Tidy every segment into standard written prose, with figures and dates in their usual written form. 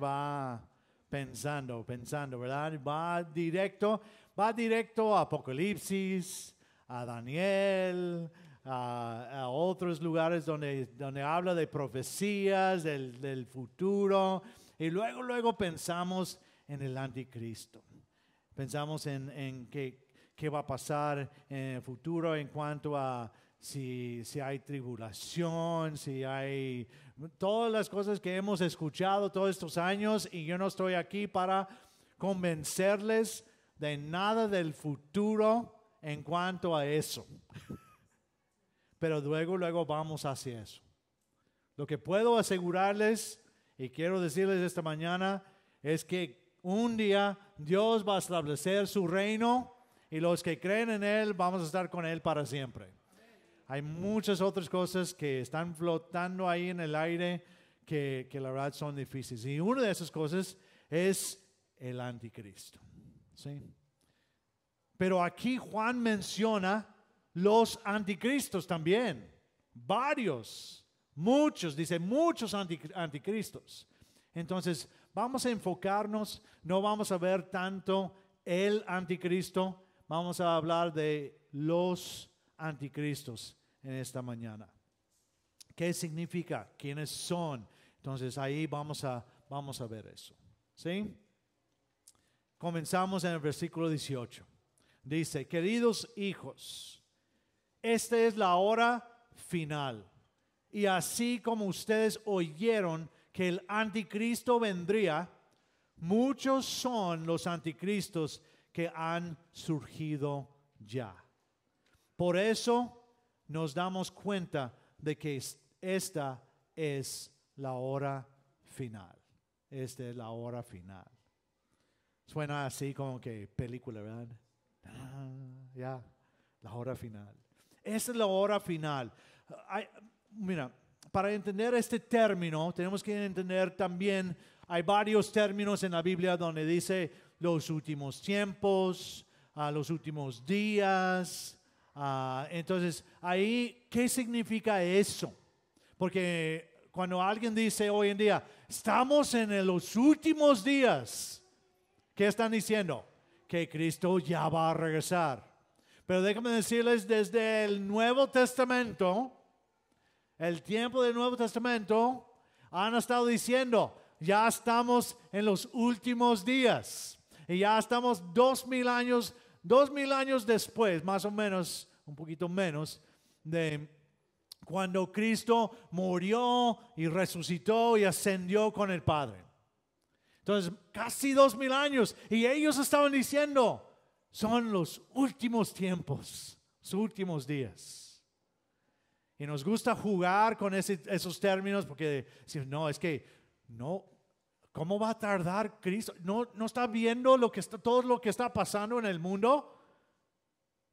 va pensando, ¿verdad? Va directo a Apocalipsis, a Daniel, a otros lugares donde habla de profecías, del futuro, y luego pensamos en el anticristo. Pensamos en qué va a pasar en el futuro en cuanto a si hay tribulación, si hay todas las cosas que hemos escuchado todos estos años, y yo no estoy aquí para convencerles de nada del futuro en cuanto a eso. Pero luego vamos hacia eso. Lo que puedo asegurarles y quiero decirles esta mañana es que un día Dios va a establecer su reino y los que creen en Él vamos a estar con Él para siempre. Hay muchas otras cosas que están flotando ahí en el aire que la verdad son difíciles. Y una de esas cosas es el anticristo. ¿Sí? Pero aquí Juan menciona los anticristos también. Varios, muchos, dice muchos anticristos. Entonces vamos a enfocarnos, no vamos a ver tanto el anticristo, vamos a hablar de los anticristos en esta mañana. ¿Qué significa? ¿Quiénes son? Entonces ahí vamos a ver eso. ¿Sí? Comenzamos en el versículo 18. Dice, queridos hijos, esta es la hora final. Y así como ustedes oyeron que el anticristo vendría, muchos son los anticristos que han surgido ya. Por eso nos damos cuenta de que esta es la hora final. Esta es la hora final. Suena así como que película, ¿verdad? Ya, la hora final. Esta es la hora final. Mira, para entender este término, tenemos que entender también, hay varios términos en la Biblia donde dice los últimos tiempos, los últimos días. Entonces, ahí, ¿qué significa eso? Porque cuando alguien dice hoy en día, estamos en los últimos días, ¿qué están diciendo? Que Cristo ya va a regresar. Pero déjame decirles, desde el Nuevo Testamento, el tiempo del Nuevo Testamento, han estado diciendo, ya estamos en los últimos días. Y ya estamos 2000 años después, más o menos, un poquito menos, de cuando Cristo murió y resucitó y ascendió con el Padre. Entonces, casi 2000 años. Y ellos estaban diciendo, son los últimos tiempos, los últimos días. Y nos gusta jugar con esos términos porque no, es que no, ¿cómo va a tardar Cristo? ¿No está viendo todo lo que está pasando en el mundo?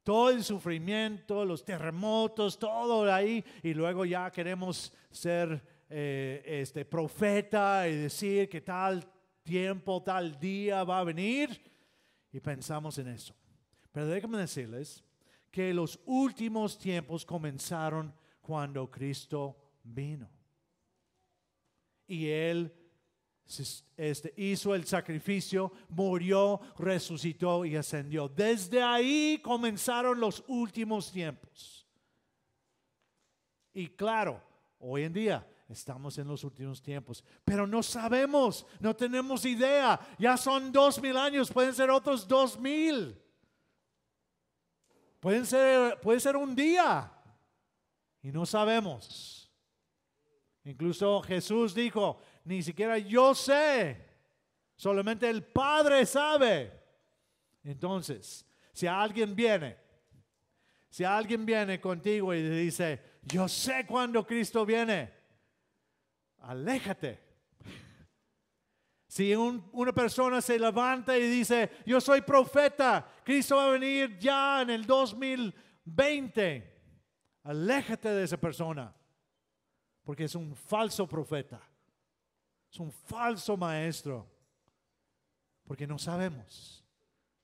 Todo el sufrimiento, los terremotos, todo ahí. Y luego ya queremos ser profeta y decir que tal tiempo, tal día va a venir. Y pensamos en eso. Pero déjenme decirles que los últimos tiempos comenzaron cuando Cristo vino. Y Él hizo el sacrificio, murió, resucitó y ascendió. Desde ahí comenzaron los últimos tiempos. Y claro, hoy en día estamos en los últimos tiempos, pero no sabemos, no tenemos idea. Ya son 2000 años, pueden ser otros 2000. Puede ser un día y no sabemos. Incluso Jesús dijo, ni siquiera yo sé, solamente el Padre sabe. Entonces, si alguien viene contigo y dice, yo sé cuándo Cristo viene, aléjate. Si una persona se levanta y dice, yo soy profeta, Cristo va a venir ya en el 2020, aléjate de esa persona, porque es un falso profeta, es un falso maestro, porque no sabemos,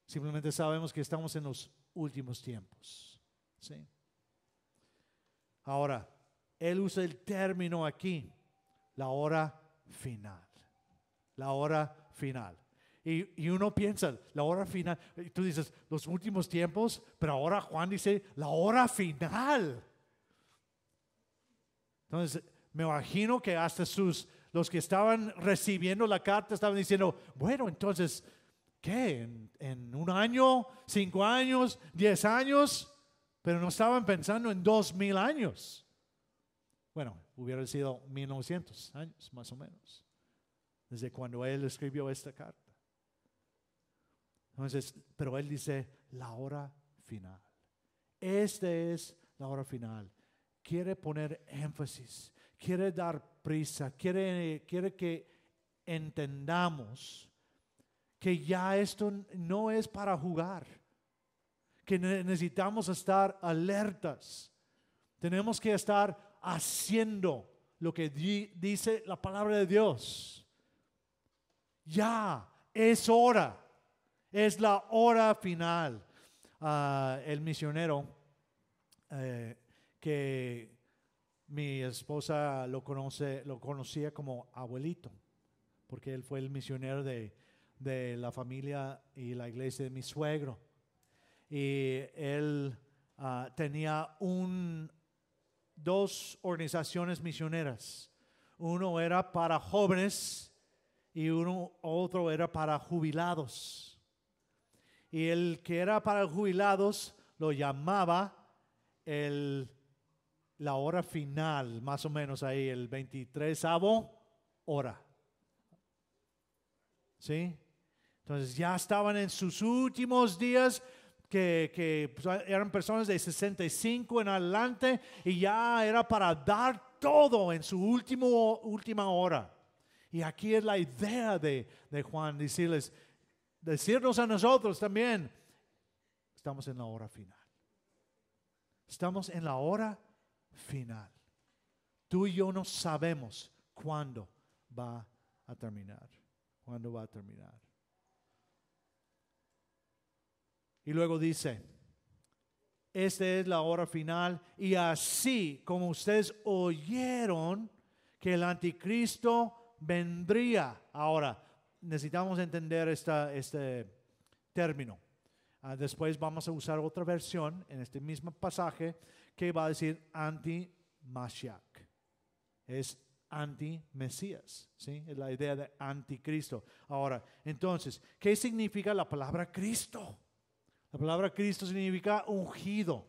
simplemente sabemos que estamos en los últimos tiempos. ¿Sí? Ahora, él usa el término aquí, la hora final. la hora final. Y uno piensa, la hora final, y tú dices, los últimos tiempos, pero ahora Juan dice, la hora final. Entonces, me imagino que hasta los que estaban recibiendo la carta estaban diciendo, bueno, entonces, ¿qué? ¿En un año, 5 años, 10 años? Pero no estaban pensando en 2000 años. Bueno, hubiera sido 1900 años, más o menos, desde cuando él escribió esta carta. Entonces, pero él dice, la hora final. Esta es la hora final. Quiere poner énfasis, quiere dar prisa, quiere que entendamos que ya esto no es para jugar, que necesitamos estar alertas. Tenemos que estar haciendo lo que dice la palabra de Dios. Ya es hora. Es la hora final. El misionero que mi esposa lo conocía como abuelito, porque él fue el misionero de la familia y la iglesia de mi suegro. Y él tenía dos organizaciones misioneras. Uno era para jóvenes y otro era para jubilados. Y el que era para jubilados lo llamaba la hora final, más o menos ahí, el 23avo hora. ¿Sí? Entonces ya estaban en sus últimos días, que eran personas de 65 en adelante, y ya era para dar todo en su última hora. Y aquí es la idea de Juan, decirnos a nosotros también, estamos en la hora final. Estamos en la hora final. Tú y yo no sabemos cuándo va a terminar. ¿Cuándo va a terminar? Y luego dice, esta es la hora final, y así como ustedes oyeron que el anticristo vendría. Ahora, necesitamos entender este término. Después vamos a usar otra versión en este mismo pasaje que va a decir anti-Mashiach. Es anti-Mesías, ¿sí? Es la idea de anticristo. Ahora, entonces, ¿qué significa la palabra Cristo? La palabra Cristo significa ungido,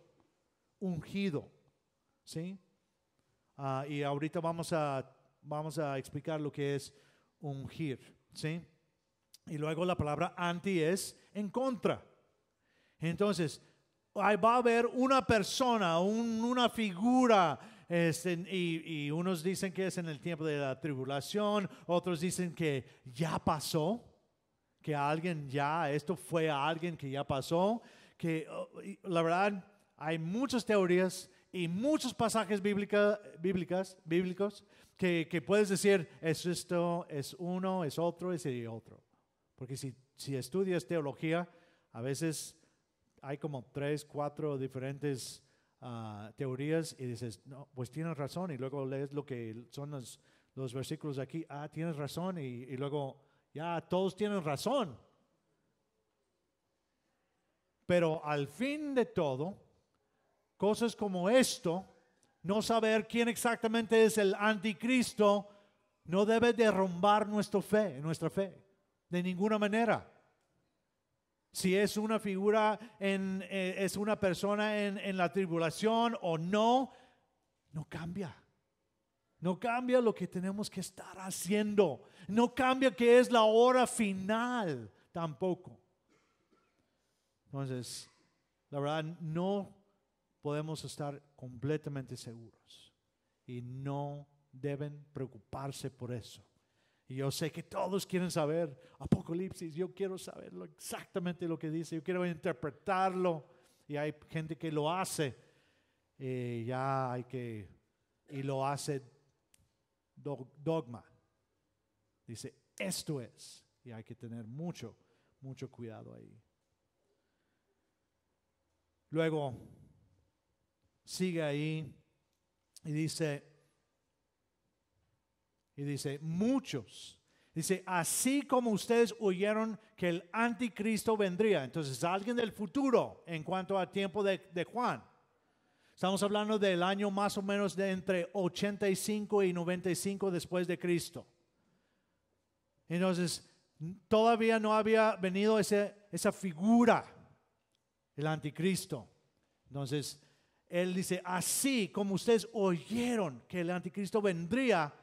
¿sí? Y ahorita vamos a explicar lo que es ungir, ¿sí? Y luego la palabra anti es en contra. Entonces, ahí va a haber una persona, una figura, y unos dicen que es en el tiempo de la tribulación, otros dicen que ya pasó, que esto fue a alguien que ya pasó, que la verdad hay muchas teorías y muchos pasajes bíblicos que puedes decir, es esto, es uno, es otro, es el otro. Porque si estudias teología, a veces hay como 3, 4 diferentes teorías y dices, no, pues tienes razón, y luego lees lo que son los versículos de aquí, tienes razón, y luego ya todos tienen razón. Pero al fin de todo, cosas como esto, no saber quién exactamente es el anticristo, no debe derrumbar nuestra fe, de ninguna manera. Si es una figura, es una persona en la tribulación o no, no cambia. No cambia lo que tenemos que estar haciendo. No cambia que es la hora final tampoco. Entonces, la verdad, no podemos estar completamente seguros. Y no deben preocuparse por eso. Y yo sé que todos quieren saber Apocalipsis. Yo quiero saber exactamente lo que dice. Yo quiero interpretarlo. Y hay gente que lo hace. Y lo hace dogma. Dice, esto es. Y hay que tener mucho cuidado ahí. Luego, sigue ahí y dice, muchos Dice, así como ustedes oyeron que el anticristo vendría. Entonces, alguien del futuro en cuanto al tiempo de Juan. Estamos hablando del año más o menos de entre 85 y 95 después de Cristo. Entonces, todavía no había venido esa figura, el anticristo. Entonces, él dice, así como ustedes oyeron que el anticristo vendría,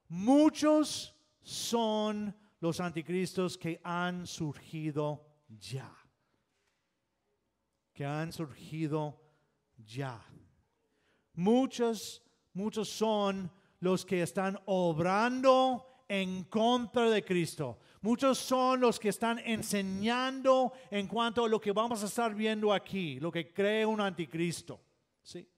muchos son los anticristos que han surgido ya. Que han surgido ya. Muchos son los que están obrando en contra de Cristo. Muchos son los que están enseñando en cuanto a lo que vamos a estar viendo aquí, lo que cree un anticristo. ¿Sí?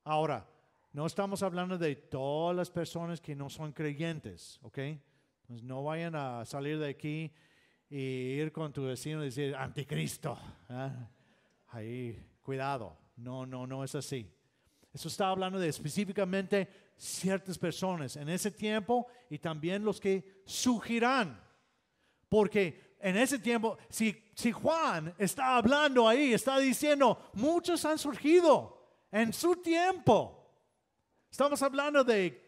Ahora, no estamos hablando de todas las personas que no son creyentes, ¿ok? Entonces no vayan a salir de aquí y ir con tu vecino y decir, anticristo. Ahí, cuidado. No es así. Eso está hablando de específicamente ciertas personas en ese tiempo y también los que surgirán. Porque en ese tiempo, si Juan está hablando ahí, está diciendo, muchos han surgido en su tiempo. Estamos hablando de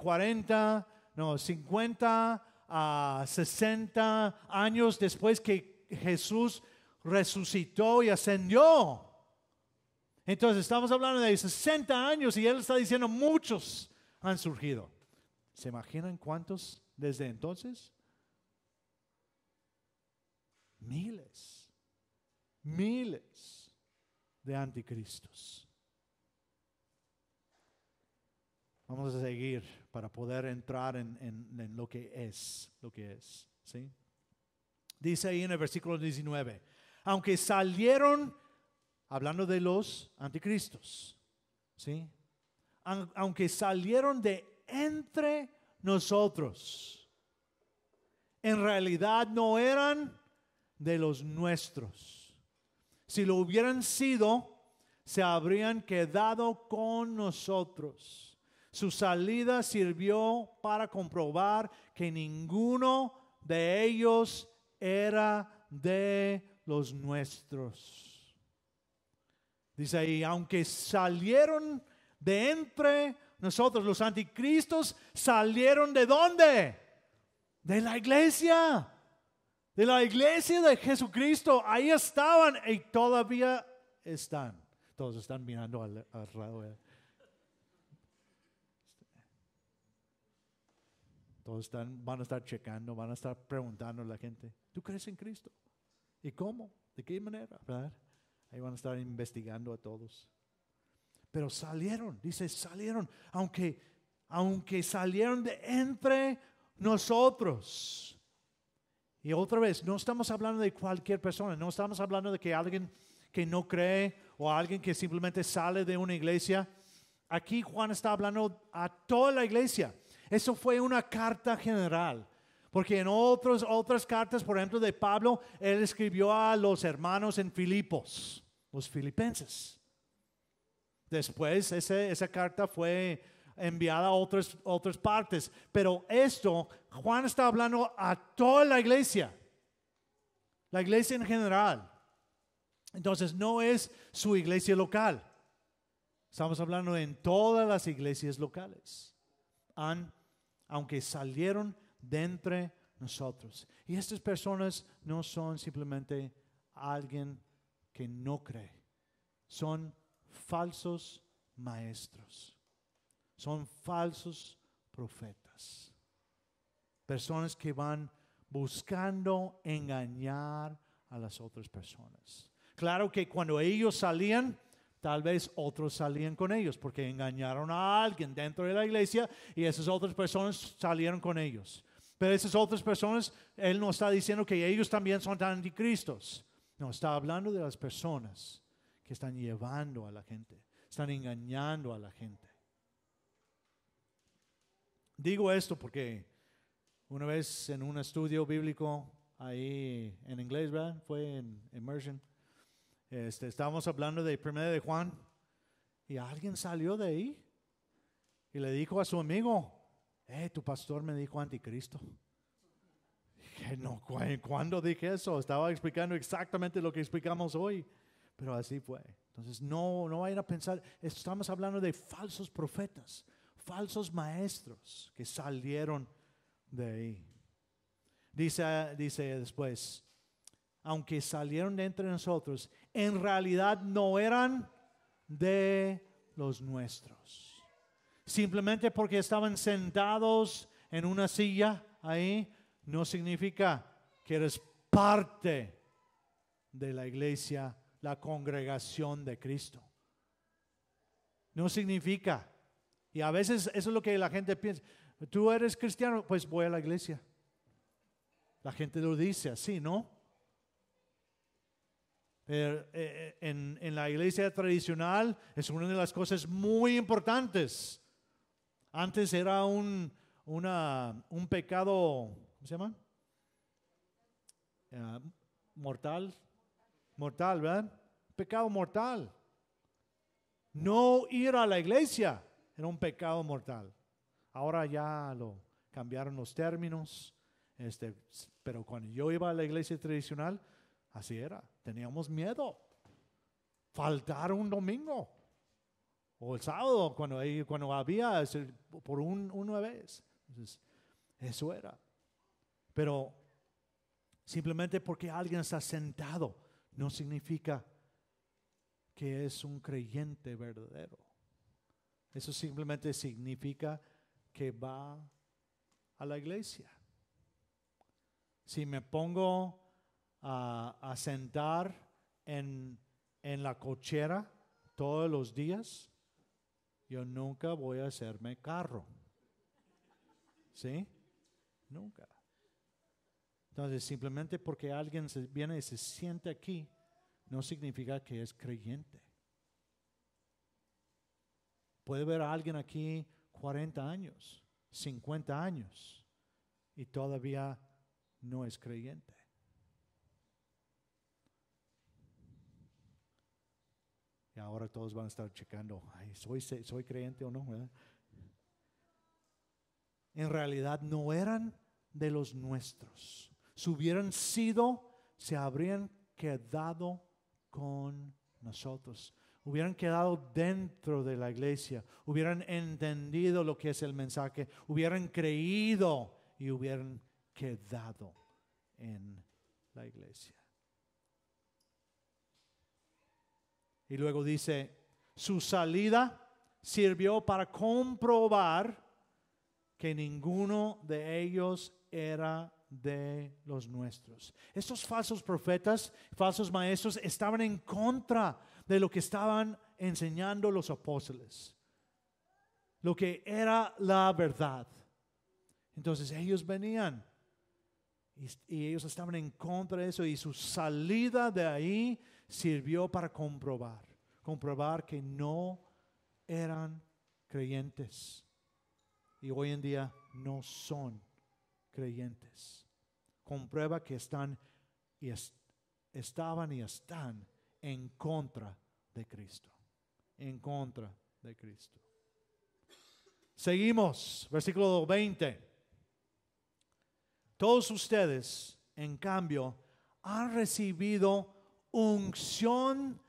50 a 60 años después que Jesús resucitó y ascendió. Entonces estamos hablando de 60 años y él está diciendo muchos han surgido. ¿Se imaginan cuántos desde entonces? Miles de anticristos. Vamos a seguir para poder entrar en lo que es, ¿sí? Dice ahí en el versículo 19, aunque salieron, hablando de los anticristos, ¿sí? Aunque salieron de entre nosotros, en realidad no eran de los nuestros. Si lo hubieran sido, se habrían quedado con nosotros. Su salida sirvió para comprobar que ninguno de ellos era de los nuestros. Dice ahí, aunque salieron de entre nosotros, los anticristos salieron ¿de dónde? De la iglesia. De la iglesia de Jesucristo. Ahí estaban y todavía están. Todos están mirando al lado. Todos van a estar checando, van a estar preguntando a la gente, ¿tú crees en Cristo? ¿Y cómo? ¿De qué manera? ¿Verdad? Ahí van a estar investigando a todos. Pero salieron, dice, salieron, aunque salieron de entre nosotros. Y otra vez, no estamos hablando de cualquier persona, no estamos hablando de que alguien que no cree o alguien que simplemente sale de una iglesia. Aquí Juan está hablando a toda la iglesia. Eso fue una carta general. Porque en otras cartas, por ejemplo, de Pablo, él escribió a los hermanos en Filipos, los filipenses. Después esa carta fue enviada a otras partes. Pero esto, Juan está hablando a toda la iglesia en general. Entonces no es su iglesia local. Estamos hablando en todas las iglesias locales. Aunque salieron de entre nosotros. Y estas personas no son simplemente alguien que no cree. Son falsos maestros. Son falsos profetas. Personas que van buscando engañar a las otras personas. Claro que cuando ellos salían, tal vez otros salían con ellos porque engañaron a alguien dentro de la iglesia y esas otras personas salieron con ellos. Pero esas otras personas, él no está diciendo que ellos también son anticristos. No, está hablando de las personas que están llevando a la gente, están engañando a la gente. Digo esto porque una vez en un estudio bíblico ahí en inglés, ¿verdad? Fue en Immersion. Estábamos hablando de 1 de Juan y alguien salió de ahí y le dijo a su amigo, Tu pastor me dijo anticristo. Dije, no, ¿cuándo dije eso? Estaba explicando exactamente lo que explicamos hoy. Pero así fue. Entonces no vayan a pensar, estamos hablando de falsos profetas, falsos maestros que salieron de ahí. Dice después, aunque salieron de entre nosotros, en realidad no eran de los nuestros. Simplemente porque estaban sentados en una silla ahí, no significa que eres parte de la iglesia, la congregación de Cristo. No significa. Y a veces eso es lo que la gente piensa. Tú eres cristiano, pues voy a la iglesia. La gente lo dice así, ¿no? En la iglesia tradicional es una de las cosas muy importantes. Antes era un pecado, ¿cómo se llama? Mortal, ¿verdad? Pecado mortal. No ir a la iglesia era un pecado mortal. Ahora ya lo cambiaron los términos. Pero cuando yo iba a la iglesia tradicional, así era. Teníamos miedo. Faltar un domingo. O el sábado, cuando había por una vez. Entonces, eso era. Pero simplemente porque alguien está sentado, no significa que es un creyente verdadero. Eso simplemente significa que va a la iglesia. Si me pongo a sentar en la cochera todos los días, yo nunca voy a hacerme carro. ¿Sí? Nunca. Entonces, simplemente porque alguien viene y se siente aquí, no significa que es creyente. Puede ver a alguien aquí 40 años, 50 años, y todavía no es creyente. Y ahora todos van a estar checando, ¿soy creyente o no? ¿Verdad? En realidad no eran de los nuestros. Si hubieran sido, se habrían quedado con nosotros. Hubieran quedado dentro de la iglesia. Hubieran entendido lo que es el mensaje. Hubieran creído y hubieran quedado en la iglesia. Y luego dice, su salida sirvió para comprobar que ninguno de ellos era de los nuestros. Estos falsos profetas, falsos maestros estaban en contra de lo que estaban enseñando los apóstoles, lo que era la verdad. Entonces ellos venían y ellos estaban en contra de eso, y su salida de ahí sirvió para comprobar que no eran creyentes. Y hoy en día no son creyentes. Comprueba que estaban y están en contra de Cristo. En contra de Cristo. Seguimos, versículo 20. Todos ustedes, en cambio, han recibido unción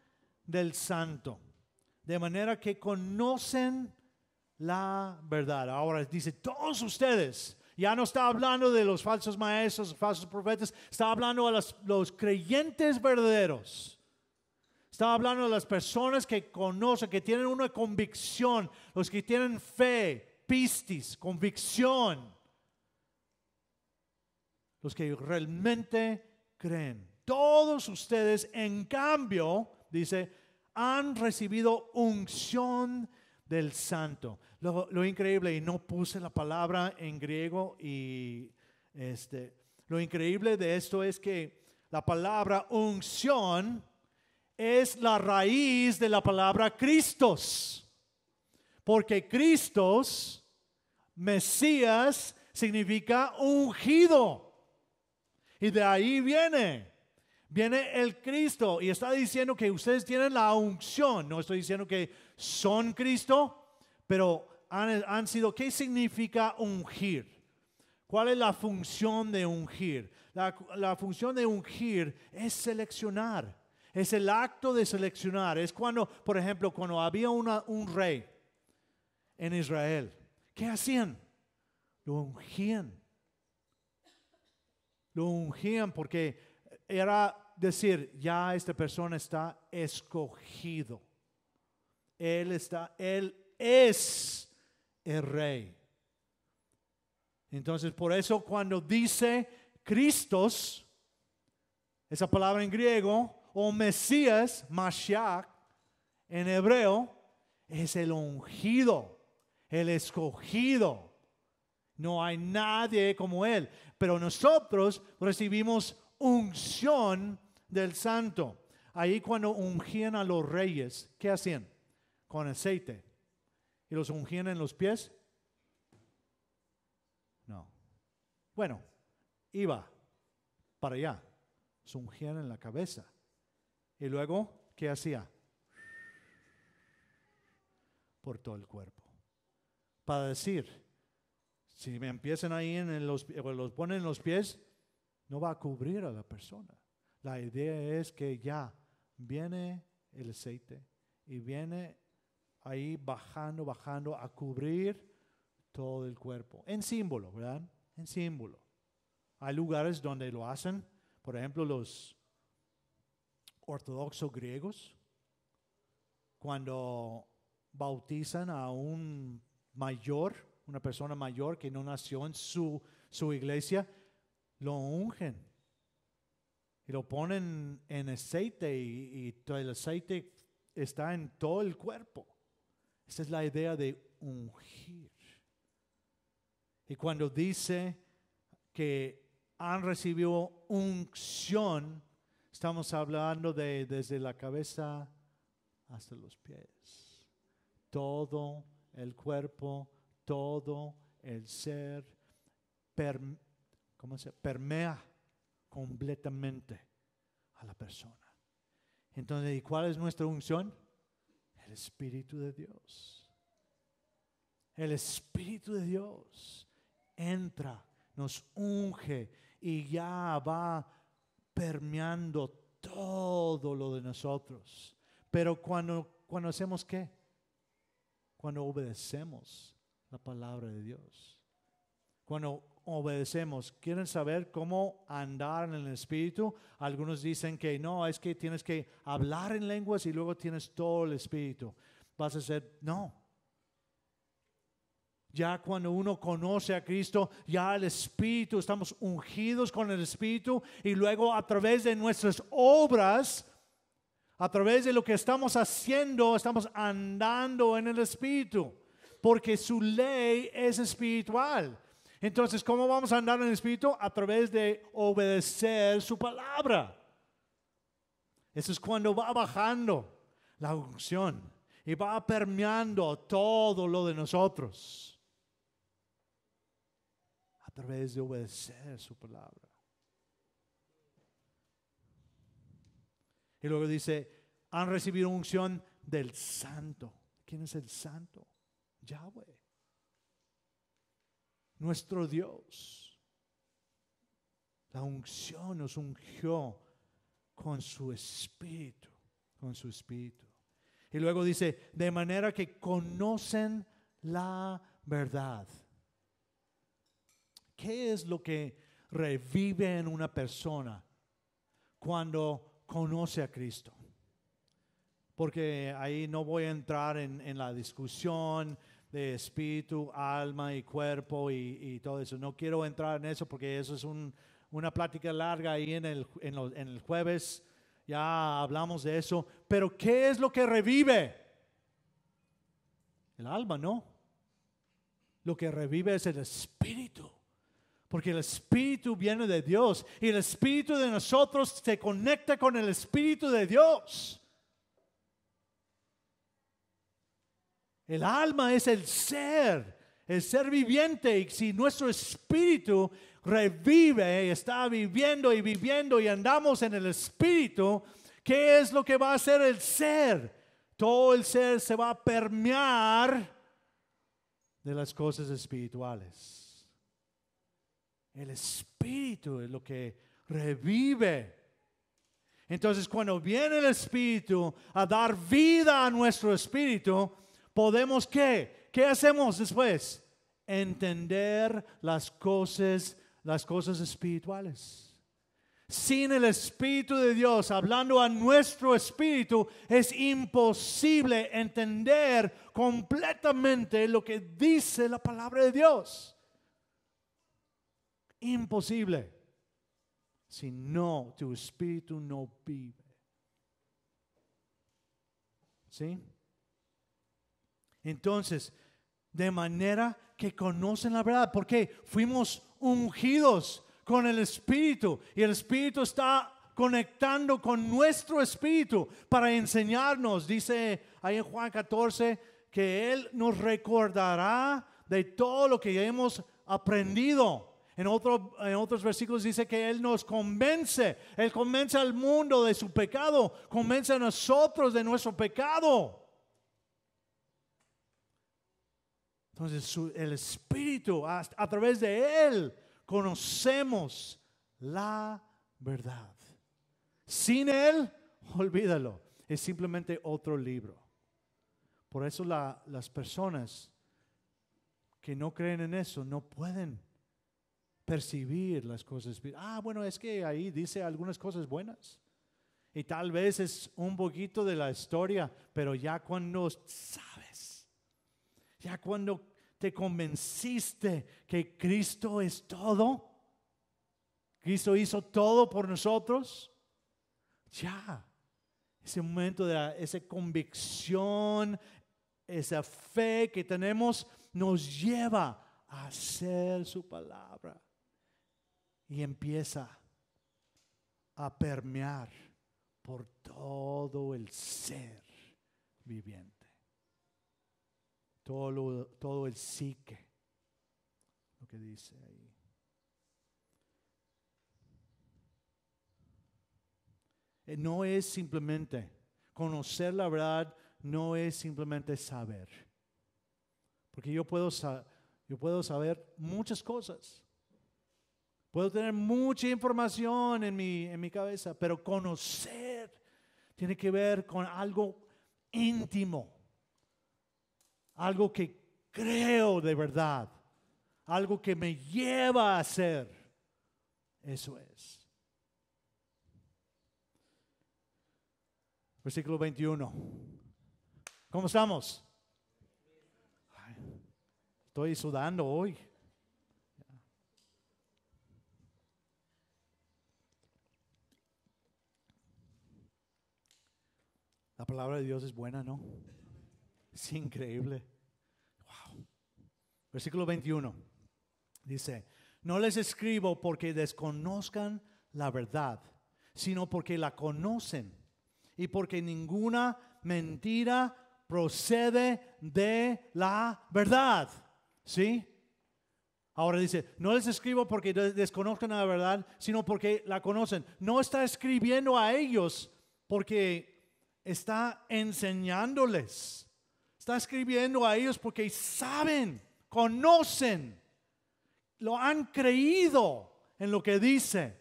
del Santo, de manera que conocen la verdad. Ahora dice, todos ustedes. Ya no está hablando de los falsos maestros, falsos profetas. Está hablando de los creyentes verdaderos. Está hablando de las personas que conocen, que tienen una convicción. Los que tienen fe, pistis, convicción. Los que realmente creen. Todos ustedes, en cambio, dice, han recibido unción del Santo. Lo increíble, y no puse la palabra en griego, y lo increíble de esto es que la palabra unción es la raíz de la palabra Cristos, porque Cristos, Mesías, significa ungido, y de ahí viene el Cristo, y está diciendo que ustedes tienen la unción. No estoy diciendo que son Cristo, pero han sido, ¿qué significa ungir? ¿Cuál es la función de ungir? La función de ungir es seleccionar. Es el acto de seleccionar. Es cuando, por ejemplo, cuando había un rey en Israel, ¿qué hacían? Lo ungían. Lo ungían porque era decir, ya esta persona está escogido. Él es el rey. Entonces, por eso cuando dice Cristos, esa palabra en griego, o Mesías, Mashiach, en hebreo, es el ungido, el escogido. No hay nadie como Él. Pero nosotros recibimos unción del Santo. Ahí cuando ungían a los reyes, ¿qué hacían? Con aceite. ¿Y los ungían en los pies? No. Bueno, iba para allá. Se ungían en la cabeza. Y luego, ¿qué hacía? Por todo el cuerpo. Para decir, si me empiezan ahí los ponen en los pies, no va a cubrir a la persona. La idea es que ya viene el aceite y viene ahí bajando a cubrir todo el cuerpo. En símbolo, ¿verdad? En símbolo. Hay lugares donde lo hacen, por ejemplo, los ortodoxos griegos, cuando bautizan a un mayor, una persona mayor que no nació en su iglesia, lo ungen y lo ponen en aceite y todo el aceite está en todo el cuerpo. Esa es la idea de ungir. Y cuando dice que han recibido unción, estamos hablando de desde la cabeza hasta los pies. Todo el cuerpo, todo el ser permea completamente a la persona. Entonces, ¿y cuál es nuestra unción? El Espíritu de Dios. El Espíritu de Dios entra, nos unge y ya va permeando todo lo de nosotros. Pero cuando hacemos ¿qué? Cuando obedecemos la palabra de Dios. Cuando obedecemos, ¿quieren saber cómo andar en el Espíritu? Algunos dicen que no, es que tienes que hablar en lenguas y luego tienes todo el Espíritu. Vas a ser, no. Ya cuando uno conoce a Cristo, ya el Espíritu, estamos ungidos con el Espíritu y luego a través de nuestras obras, a través de lo que estamos haciendo, estamos andando en el Espíritu, porque su ley es espiritual. Entonces, ¿cómo vamos a andar en el Espíritu? A través de obedecer su palabra. Eso es cuando va bajando la unción y va permeando todo lo de nosotros. A través de obedecer su palabra. Y luego dice, han recibido unción del Santo. ¿Quién es el Santo? Yahweh. Nuestro Dios. La unción nos ungió con su Espíritu. Con su Espíritu. Y luego dice, de manera que conocen la verdad. ¿Qué es lo que revive en una persona cuando conoce a Cristo? Porque ahí no voy a entrar en la discusión de espíritu, alma y cuerpo y todo eso. No quiero entrar en eso porque eso es una plática larga ahí en el jueves. Ya hablamos de eso. Pero ¿qué es lo que revive? El alma, ¿no? Lo que revive es el espíritu. Porque el Espíritu viene de Dios y el Espíritu de nosotros se conecta con el Espíritu de Dios. El alma es el ser viviente, y si nuestro espíritu revive, está viviendo y andamos en el Espíritu, ¿qué es lo que va a hacer el ser? Todo el ser se va a permear de las cosas espirituales. El Espíritu es lo que revive. Entonces, cuando viene el Espíritu a dar vida a nuestro espíritu, podemos ¿qué? ¿Qué hacemos después? Entender las cosas espirituales. Sin el Espíritu de Dios hablando a nuestro espíritu, es imposible entender completamente lo que dice la palabra de Dios. Imposible. Si no, tu espíritu no vive. ¿Sí? Entonces, de manera que conocen la verdad, porque fuimos ungidos con el Espíritu y el Espíritu está conectando con nuestro espíritu para enseñarnos. Dice ahí en Juan 14 que Él nos recordará de todo lo que hemos aprendido. En otros versículos dice que Él nos convence. Él convence al mundo de su pecado, convence a nosotros de nuestro pecado. Entonces el Espíritu, a través de Él, conocemos la verdad. Sin Él, olvídalo. Es simplemente otro libro. Por eso las personas que no creen en eso no pueden percibir las cosas. Bueno, es que ahí dice algunas cosas buenas. Y tal vez es un poquito de la historia, pero ya cuando sabes, ya cuando te convenciste que Cristo es todo, Cristo hizo todo por nosotros, ya, ese momento de esa convicción, esa fe que tenemos, nos lleva a hacer su palabra y empieza a permear por todo el ser viviente. Todo el psique, lo que dice ahí. No es simplemente conocer la verdad, no es simplemente saber. Porque yo puedo saber muchas cosas. Puedo tener mucha información en mi cabeza, pero conocer tiene que ver con algo íntimo. Algo que creo de verdad. Algo que me lleva a hacer. Eso es. Versículo 21. ¿Cómo estamos? Estoy sudando hoy. La palabra de Dios es buena, ¿no? Es increíble. Wow. Versículo 21 dice: no les escribo porque desconozcan la verdad, sino porque la conocen y porque ninguna mentira procede de la verdad. ¿Sí? Ahora dice: no les escribo porque desconozcan la verdad, sino porque la conocen. No está escribiendo a ellos porque está enseñándoles. Está escribiendo a ellos porque saben, conocen, lo han creído en lo que dice.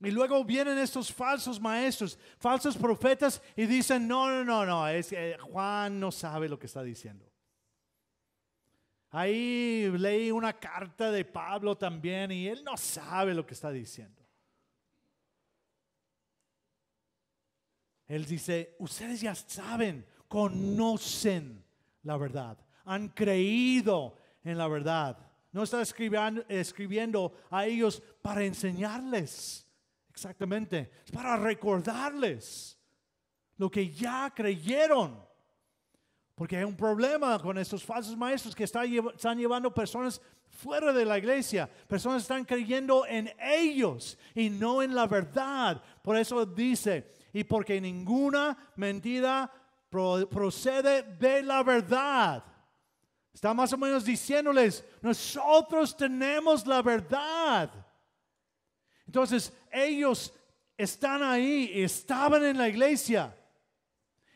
Y luego vienen estos falsos maestros, falsos profetas y dicen: no, es que Juan no sabe lo que está diciendo. Ahí leí una carta de Pablo también y él no sabe lo que está diciendo. Él dice: ustedes ya saben, conocen la verdad, han creído en la verdad. No está escribiendo a ellos para enseñarles. Exactamente, es para recordarles lo que ya creyeron. Porque hay un problema con estos falsos maestros que están llevando personas fuera de la iglesia. Personas están creyendo en ellos y no en la verdad. Por eso dice: y porque ninguna mentira procede de la verdad. Está más o menos diciéndoles: nosotros tenemos la verdad. Entonces ellos están ahí, estaban en la iglesia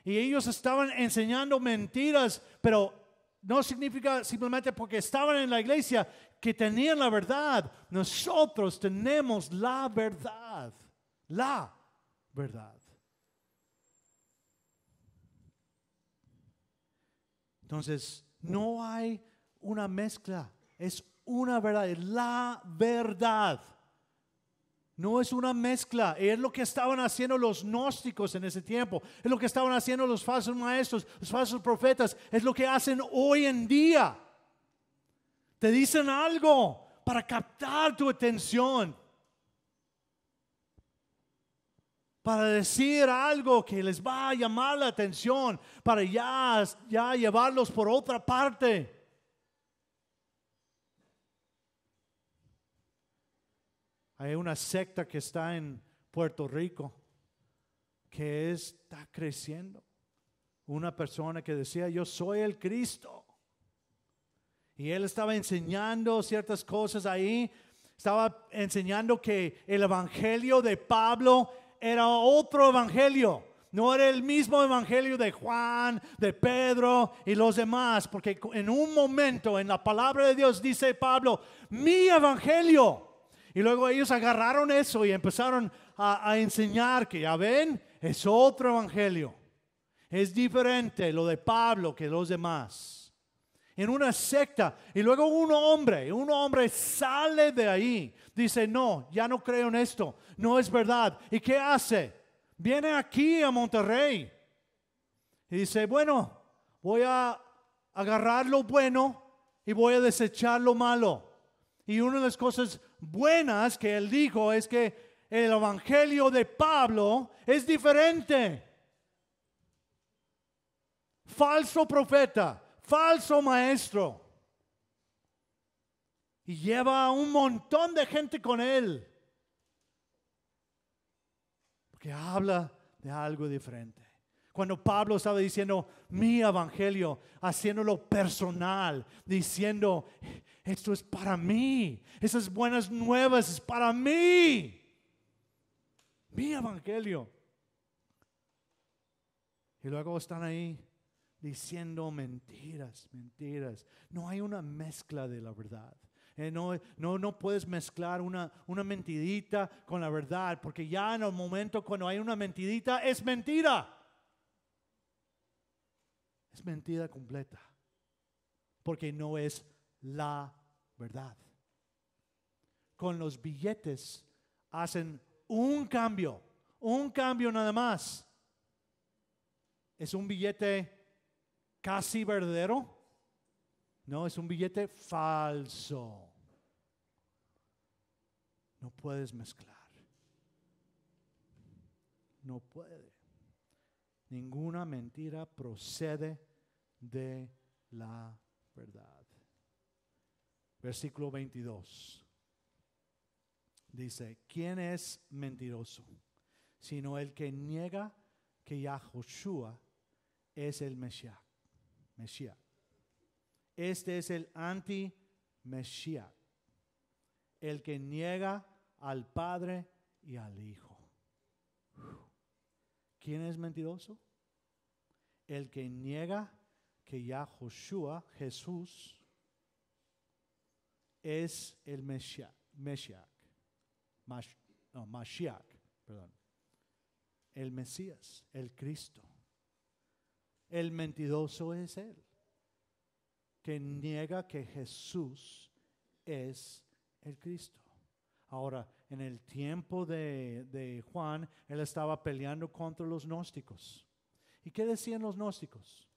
y ellos estaban enseñando mentiras, pero no significa simplemente porque estaban en la iglesia que tenían la verdad. Nosotros tenemos la verdad. La verdad. Entonces, no hay una mezcla. Es una verdad, es la verdad. No es una mezcla. Es lo que estaban haciendo los gnósticos en ese tiempo. Es lo que estaban haciendo los falsos maestros, los falsos profetas. Es lo que hacen hoy en día. Te dicen algo para captar tu atención. Para decir algo que les va a llamar la atención. Para ya llevarlos por otra parte. Hay una secta que está en Puerto Rico que está creciendo. Una persona que decía, yo soy el Cristo. Y él estaba enseñando ciertas cosas ahí. Estaba enseñando que el evangelio de Pablo era otro evangelio. No era el mismo evangelio de Juan, de Pedro y los demás. Porque en un momento en la palabra de Dios dice Pablo, mi evangelio. Y luego ellos agarraron eso y empezaron a enseñar que, ya ven, es otro evangelio. Es diferente lo de Pablo que los demás. En una secta. Y luego un hombre sale de ahí. Dice, no, ya no creo en esto. No es verdad. ¿Y qué hace? Viene aquí a Monterrey. Y dice, bueno, voy a agarrar lo bueno y voy a desechar lo malo. Y una de las cosas buenas que él dijo es que el evangelio de Pablo es diferente. Falso profeta, falso maestro. Y lleva un montón de gente con él. Porque habla de algo diferente. Cuando Pablo estaba diciendo mi evangelio, haciéndolo personal, diciendo esto es para mí, esas buenas nuevas es para mí, mi evangelio. Y luego están ahí diciendo mentiras. No hay una mezcla de la verdad. No puedes mezclar una mentidita con la verdad, porque ya en el momento cuando hay una mentidita es mentira. Es mentira completa, porque no es la verdad. Con los billetes hacen un cambio nada más. ¿Es un billete casi verdadero? No, es un billete falso. No puedes mezclar. No puede. Ninguna mentira procede de la verdad. Versículo 22. Dice, ¿quién es mentiroso? Sino el que niega que Yahushua es el Mesías. Este es el anti-Mesías. El que niega al Padre y al Hijo. ¿Quién es mentiroso? El que niega que Yahushua, Jesús, es el Mashiach, el Mesías, el Cristo. El mentiroso es él, que niega que Jesús es el Cristo. Ahora, en el tiempo de Juan, él estaba peleando contra los gnósticos. ¿Y qué decían los gnósticos?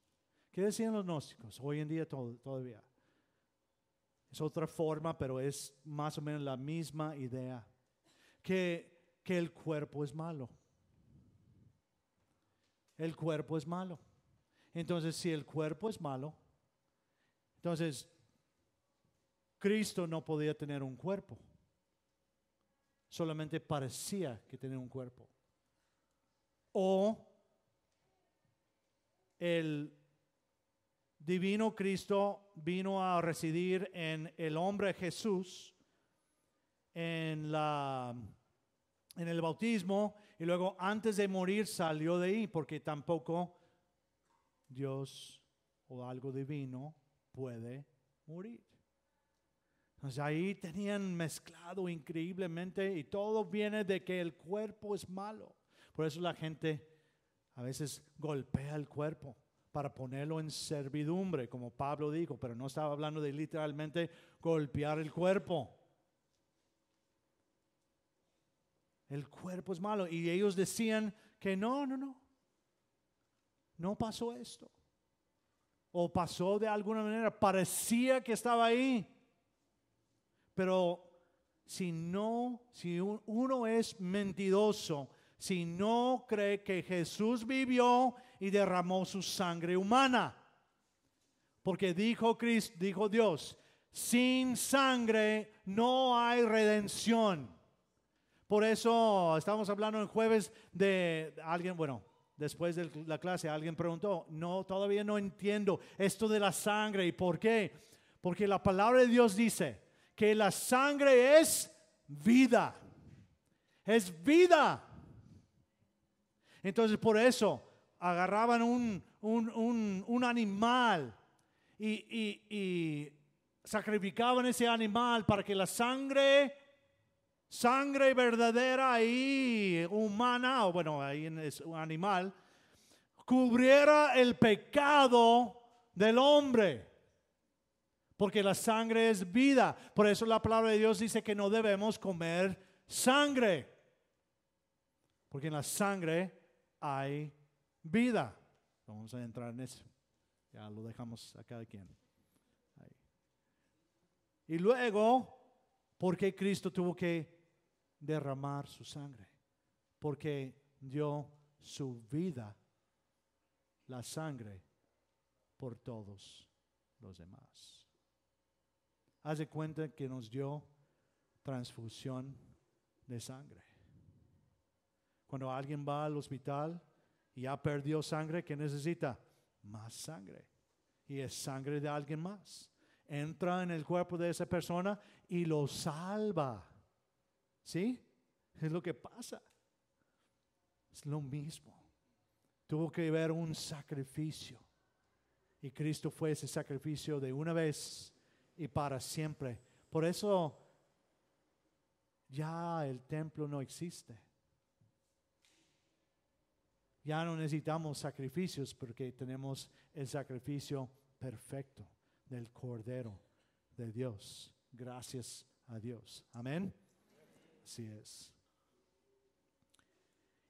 ¿Qué decían los gnósticos? Hoy en día todavía. Es otra forma, pero es más o menos la misma idea. Que el cuerpo es malo. El cuerpo es malo. Entonces, si el cuerpo es malo, entonces Cristo no podía tener un cuerpo. Solamente parecía que tenía un cuerpo. O el divino Cristo vino a residir en el hombre Jesús en el bautismo, y luego antes de morir salió de ahí, porque tampoco Dios o algo divino puede morir. Entonces ahí tenían mezclado increíblemente y todo viene de que el cuerpo es malo. Por eso la gente a veces golpea el cuerpo para ponerlo en servidumbre, como Pablo dijo, pero no estaba hablando de literalmente golpear el cuerpo. El cuerpo es malo y ellos decían que no pasó esto. O pasó de alguna manera, parecía que estaba ahí. Pero si uno es mentiroso, si no cree que Jesús vivió y derramó su sangre humana. Porque dijo Dios, sin sangre no hay redención. Por eso estamos hablando el jueves de alguien, después de la clase alguien preguntó, todavía no entiendo esto de la sangre. ¿Y por qué? Porque la palabra de Dios dice que la sangre es vida. Es vida. Entonces por eso agarraban un animal y sacrificaban ese animal para que la sangre verdadera y humana, ahí es un animal, cubriera el pecado del hombre. Porque la sangre es vida. Por eso la palabra de Dios dice que no debemos comer sangre. Porque en la sangre hay vida. Vamos a entrar en eso. Ya lo dejamos a cada quien. Ahí. Y luego, ¿por qué Cristo tuvo que derramar su sangre? Porque dio su vida, la sangre, por todos los demás. Haz de cuenta que nos dio transfusión de sangre. Cuando alguien va al hospital y ya perdió sangre, ¿qué necesita? Más sangre. Y es sangre de alguien más. Entra en el cuerpo de esa persona y lo salva. ¿Sí? Es lo que pasa. Es lo mismo. Tuvo que haber un sacrificio. Y Cristo fue ese sacrificio de una vez y para siempre. Por eso ya el templo no existe. Ya no necesitamos sacrificios porque tenemos el sacrificio perfecto del Cordero de Dios. Gracias a Dios. Amén. Así es.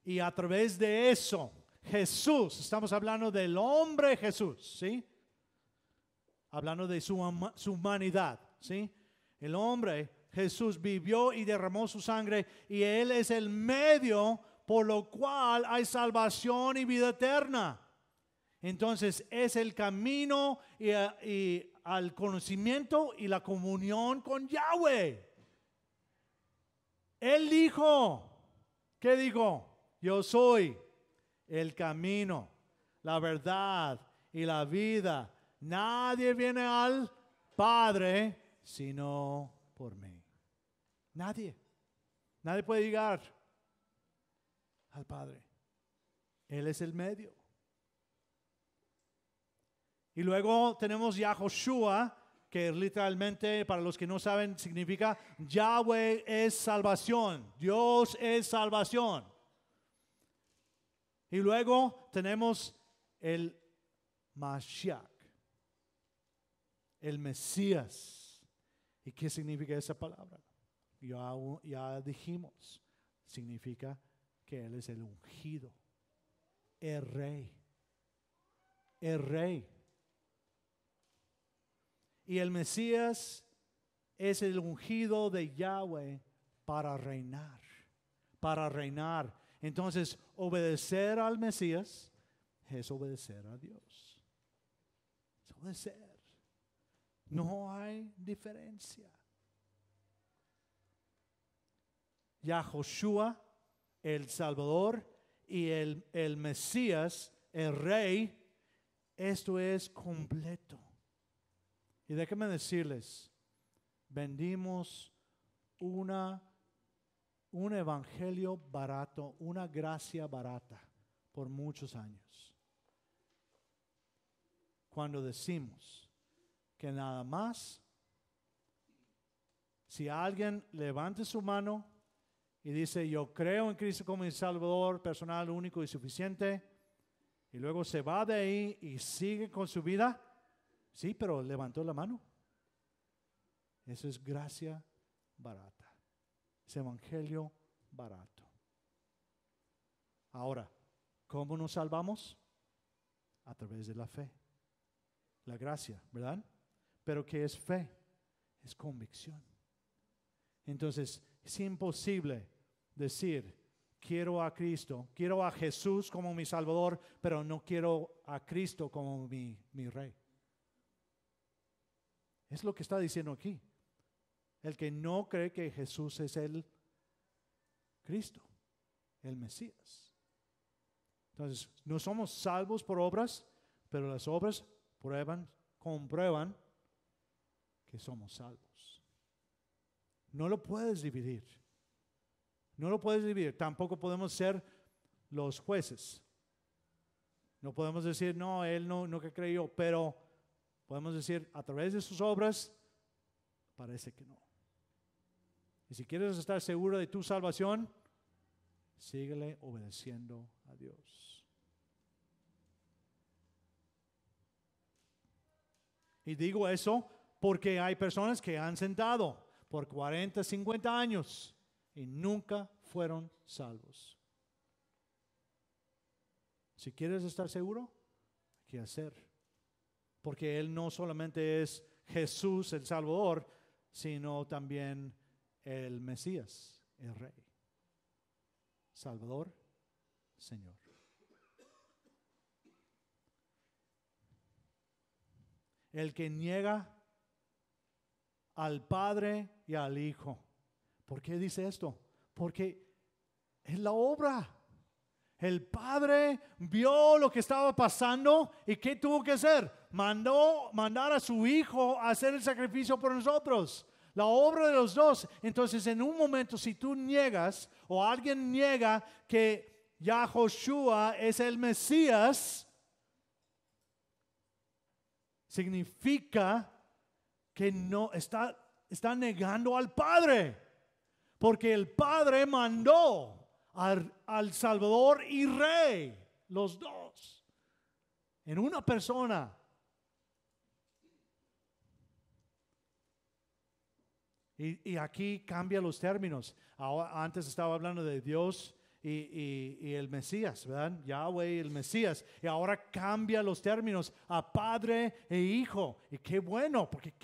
Y a través de eso, Jesús, estamos hablando del hombre Jesús, ¿sí? Hablando de su humanidad, ¿sí? El hombre Jesús vivió y derramó su sangre y Él es el medio por lo cual hay salvación y vida eterna. Entonces es el camino y al conocimiento y la comunión con Yahweh. Él dijo, ¿qué dijo? Yo soy el camino, la verdad y la vida. Nadie viene al Padre sino por mí. Nadie puede llegar al Padre. Él es el medio. Y luego tenemos Yahoshua, que literalmente, para los que no saben, significa Yahweh es salvación. Dios es salvación. Y luego tenemos el Mashiach, el Mesías. ¿Y qué significa esa palabra? Ya dijimos, significa que Él es el ungido, el rey. El rey. Y el Mesías es el ungido de Yahweh para reinar. Para reinar. Entonces, obedecer al Mesías es obedecer a Dios. Es obedecer. No hay diferencia. Yahoshua, el Salvador, y el Mesías, el Rey, esto es completo. Y déjenme decirles, vendimos un evangelio barato, una gracia barata por muchos años. Cuando decimos que nada más, si alguien levanta su mano y dice, yo creo en Cristo como mi Salvador personal, único y suficiente, y luego se va de ahí y sigue con su vida, sí, pero levantó la mano. Eso es gracia barata. Es evangelio barato. Ahora, ¿cómo nos salvamos? A través de la fe. La gracia, ¿verdad? Pero ¿qué es fe? Es convicción. Entonces, es imposible decir, quiero a Cristo, quiero a Jesús como mi Salvador, pero no quiero a Cristo como mi Rey. Es lo que está diciendo aquí. El que no cree que Jesús es el Cristo, el Mesías. Entonces, no somos salvos por obras, pero las obras comprueban que somos salvos. No lo puedes dividir. No lo puedes dividir. Tampoco podemos ser los jueces. No podemos decir, no, él no que creyó, pero podemos decir, a través de sus obras, parece que no. Y si quieres estar seguro de tu salvación, síguele obedeciendo a Dios. Y digo eso porque hay personas que han sentado por 40, 50 años y nunca fueron salvos. Si quieres estar seguro, ¿qué hacer? Porque Él no solamente es Jesús el Salvador, sino también el Mesías, el Rey. Salvador, Señor. El que niega al Padre y al Hijo. ¿Por qué dice esto? Porque es la obra. El Padre vio lo que estaba pasando y ¿qué tuvo que hacer? Mandar a su Hijo a hacer el sacrificio por nosotros. La obra de los dos. Entonces, en un momento, si tú niegas o alguien niega que Yahoshua es el Mesías, significa que no está negando al Padre. Porque el Padre mandó al Salvador y Rey, los dos, en una persona. Y aquí cambia los términos. Ahora, antes estaba hablando de Dios y el Mesías, ¿verdad? Yahweh y el Mesías. Y ahora cambia los términos a Padre e Hijo. Y qué bueno, porque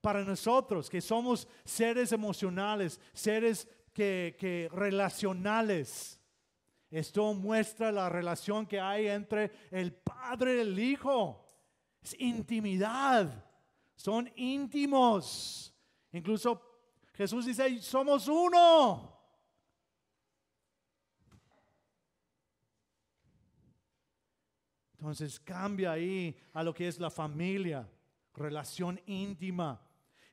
para nosotros que somos seres emocionales, seres que relacionales, esto muestra la relación que hay entre el Padre y el Hijo. Es intimidad. Son íntimos. Incluso Jesús dice, somos uno. Entonces cambia ahí a lo que es la familia, relación íntima.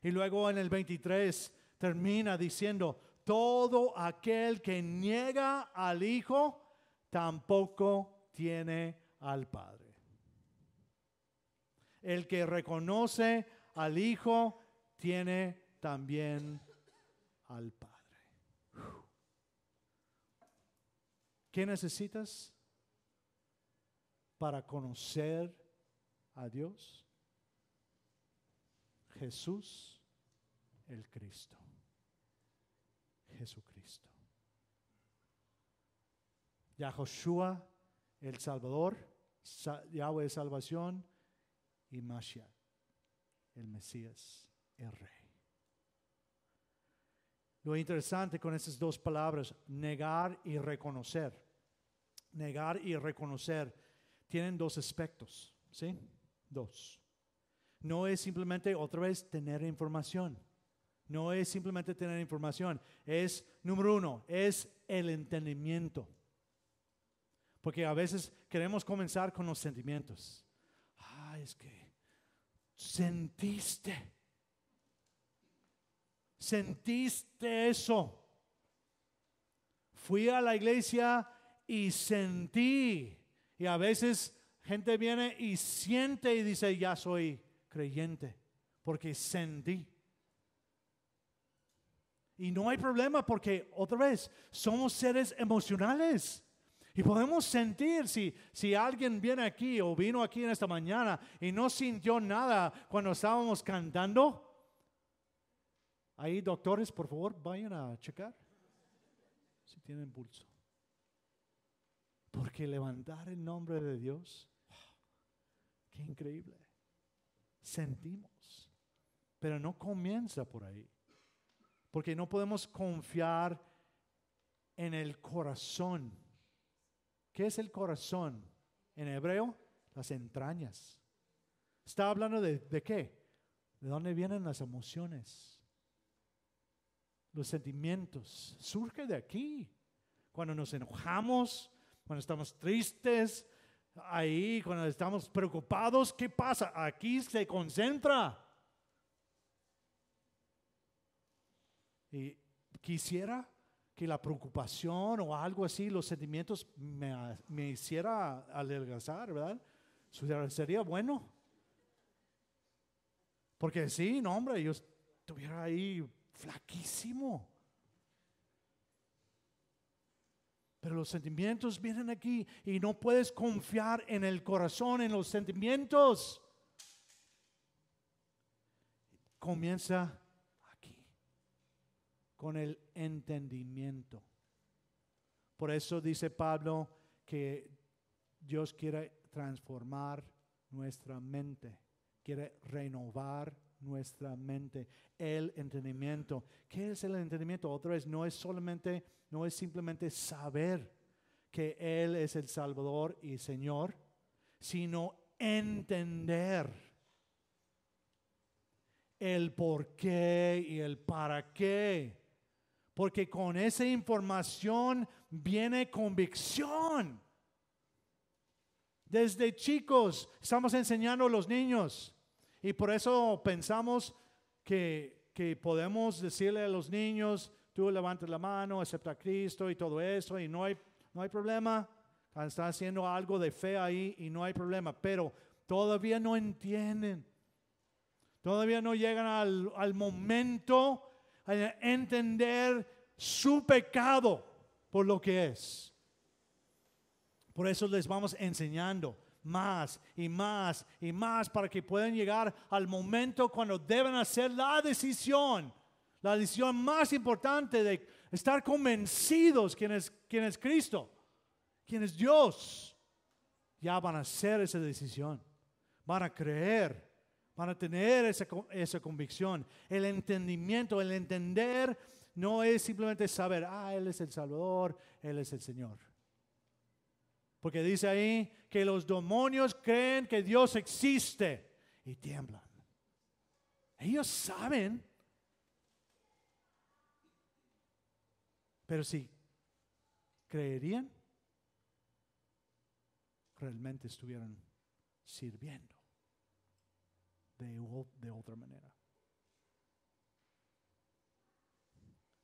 Y luego en el 23 termina diciendo, todo aquel que niega al Hijo tampoco tiene al Padre. El que reconoce al Hijo tiene también al Padre. ¿Qué necesitas para conocer a Dios? Jesús, el Cristo. Jesucristo. Yahoshua, el Salvador, Yahweh salvación, y Mashiach, el Mesías, el Rey. Lo interesante con estas dos palabras, negar y reconocer. Negar y reconocer tienen dos aspectos, ¿sí? Dos. No es simplemente otra vez tener información. No es simplemente tener información. Es, número uno, es el entendimiento. Porque a veces queremos comenzar con los sentimientos. Es que sentiste eso. Fui a la iglesia y sentí. Y a veces gente viene y siente y dice, ya soy creyente. porque sentí. Y no hay problema porque, otra vez, somos seres emocionales. Y podemos sentir si alguien viene aquí o vino aquí en esta mañana y no sintió nada cuando estábamos cantando. Ahí, doctores, por favor, vayan a checar si tienen pulso. Porque levantar el nombre de Dios, qué increíble. Sentimos, pero no comienza por ahí. Porque no podemos confiar en el corazón. ¿Qué es el corazón? En hebreo, las entrañas. Está hablando de qué? ¿De dónde vienen las emociones? Los sentimientos. Surge de aquí. Cuando nos enojamos, cuando estamos tristes, ahí, cuando estamos preocupados, ¿qué pasa? Aquí se concentra. Y quisiera que la preocupación o algo así, los sentimientos me hiciera adelgazar, ¿verdad? Sería bueno. Porque sí, no, hombre, yo estuviera ahí flaquísimo. Pero los sentimientos vienen aquí y no puedes confiar en el corazón, en los sentimientos. Comienza con el entendimiento. Por eso dice Pablo que Dios quiere transformar nuestra mente, quiere renovar nuestra mente. El entendimiento. ¿Qué es el entendimiento? Otra vez, no es simplemente saber que Él es el Salvador y Señor, sino entender el por qué y el para qué. Porque con esa información viene convicción. Desde chicos estamos enseñando a los niños. Y por eso pensamos que podemos decirle a los niños, tú levantas la mano, acepta a Cristo y todo eso. Y no hay problema. Están haciendo algo de fe ahí y no hay problema. Pero todavía no entienden. Todavía no llegan al momento a entender su pecado por lo que es. Por eso les vamos enseñando más y más y más para que puedan llegar al momento cuando deben hacer la decisión más importante de estar convencidos quién es Cristo, quién es Dios. Ya van a hacer esa decisión, van a creer. Van a tener esa convicción. El entendimiento, el entender no es simplemente saber, Él es el Salvador, Él es el Señor. Porque dice ahí que los demonios creen que Dios existe y tiemblan. Ellos saben. Pero si creerían, realmente estuvieran sirviendo de otra manera.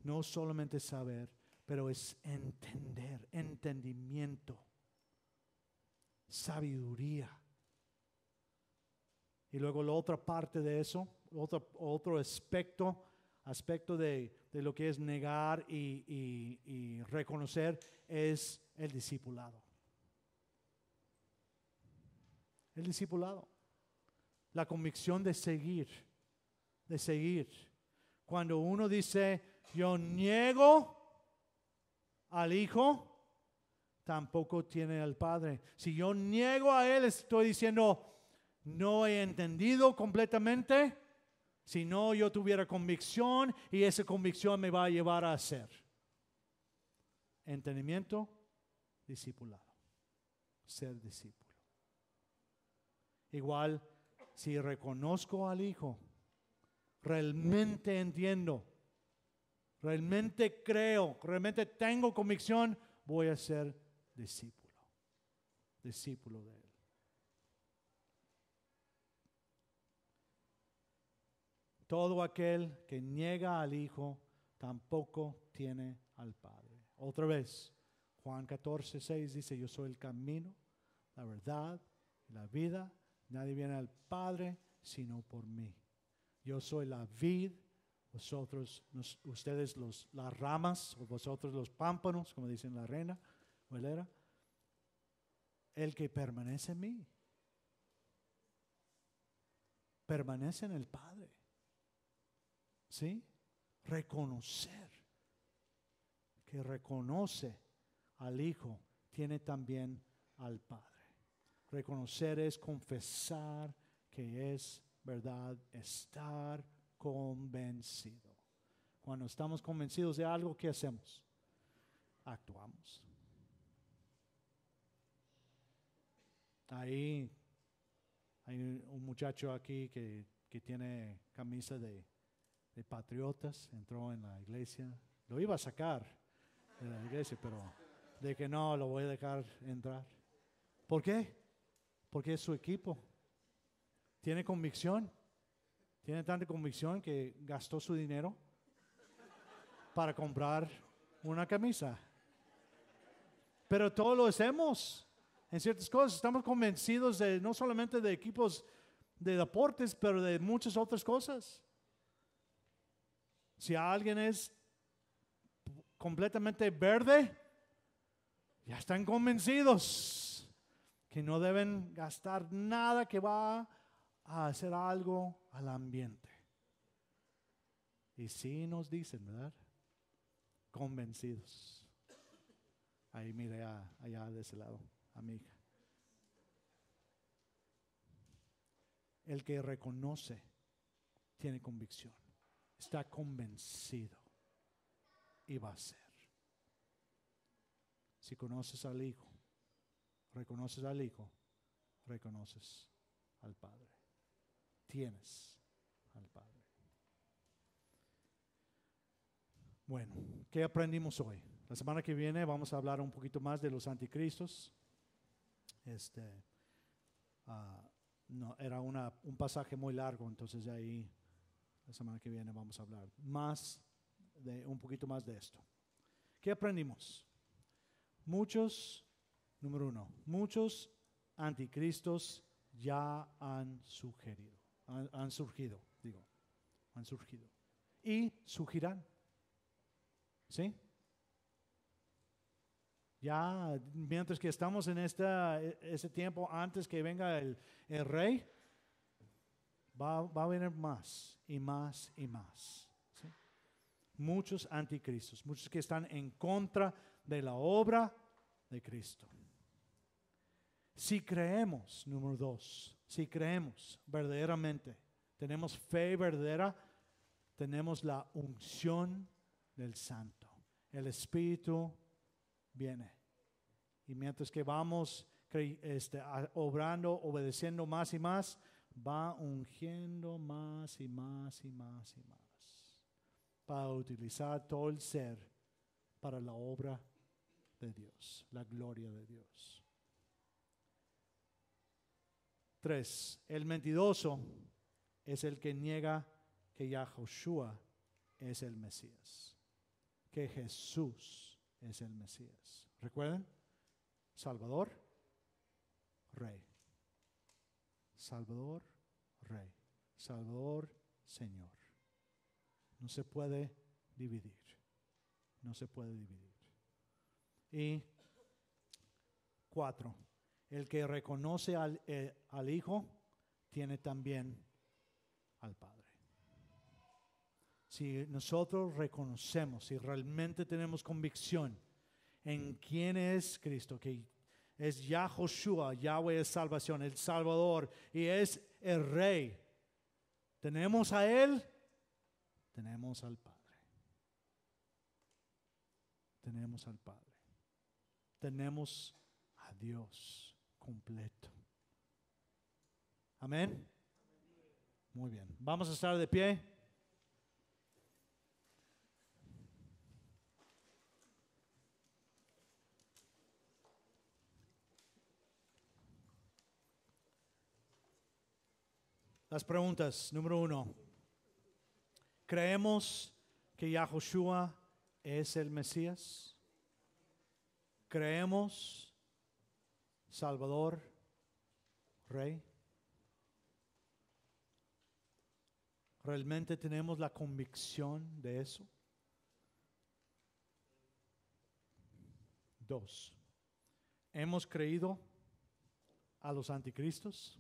No solamente saber, pero es entender, entendimiento, sabiduría. Y luego la otra parte de eso, otro aspecto de lo que es negar y reconocer es el discipulado. El discipulado. La convicción de seguir. Cuando uno dice, yo niego al Hijo, tampoco tiene al Padre. Si yo niego a Él, estoy diciendo, no he entendido completamente. Si no, yo tuviera convicción y esa convicción me va a llevar a hacer. Entendimiento, discipulado. Ser discípulo. Igual, si reconozco al Hijo, realmente entiendo, realmente creo, realmente tengo convicción, voy a ser discípulo de Él. Todo aquel que niega al Hijo tampoco tiene al Padre. Otra vez, Juan 14:6 dice, yo soy el camino, la verdad y la vida. Nadie viene al Padre sino por mí. Yo soy la vid, ustedes las ramas, o vosotros los pámpanos, como dicen la reina Valera. El que permanece en mí, permanece en el Padre. ¿Sí? Reconocer. Que reconoce al Hijo, tiene también al Padre. Reconocer es confesar que es verdad, estar convencido. Cuando estamos convencidos de algo, ¿qué hacemos? Actuamos. Ahí hay un muchacho aquí que tiene camisa de Patriotas, entró en la iglesia. Lo iba a sacar de la iglesia, pero de que no, lo voy a dejar entrar. ¿Por qué? Porque es su equipo. Tiene convicción. Tiene tanta convicción que gastó su dinero para comprar una camisa. Pero todos lo hacemos en ciertas cosas. Estamos convencidos de no solamente de equipos de deportes, pero de muchas otras cosas. Si alguien es completamente verde, ya están convencidos que no deben gastar nada que va a hacer algo al ambiente. Y sí nos dicen, ¿verdad? Convencidos. Ahí mire allá de ese lado, a mi hija. El que reconoce tiene convicción, está convencido y va a ser. Si conoces al Hijo, reconoces al Hijo, reconoces al Padre. Tienes al Padre. Bueno, ¿qué aprendimos hoy? La semana que viene vamos a hablar un poquito más de los anticristos. No, era un pasaje muy largo, entonces de ahí la semana que viene vamos a hablar un poquito más de esto. ¿Qué aprendimos? Número uno, muchos anticristos ya han surgido. Y surgirán. ¿Sí? Ya, mientras que estamos en ese tiempo, antes que venga el rey, va a venir más y más y más. ¿Sí? Muchos anticristos, muchos que están en contra de la obra de Cristo. Si creemos, número dos, si creemos verdaderamente, tenemos fe verdadera, tenemos la unción del Santo. El Espíritu viene. Y mientras que vamos obrando, obedeciendo más y más, va ungiendo más y más y más y más. Para utilizar todo el ser para la obra de Dios, la gloria de Dios. 3. El mentiroso es el que niega que Yahushua es el Mesías, que Jesús es el Mesías. ¿Recuerden? Salvador, Rey. Salvador, Rey. Salvador, Señor. No se puede dividir. No se puede dividir. Y 4. El que reconoce al Hijo tiene también al Padre. Si nosotros reconocemos, si realmente tenemos convicción en quién es Cristo, que es Yahushua, Yahweh es salvación, el Salvador, y es el Rey, tenemos a Él, tenemos al Padre. Tenemos al Padre. Tenemos a Dios completo. Amén. Muy bien. Vamos a estar de pie. Las preguntas. Número 1. ¿Creemos que Yahushua es el Mesías? ¿Creemos Salvador, Rey? ¿Realmente tenemos la convicción de eso? 2. ¿Hemos creído a los anticristos?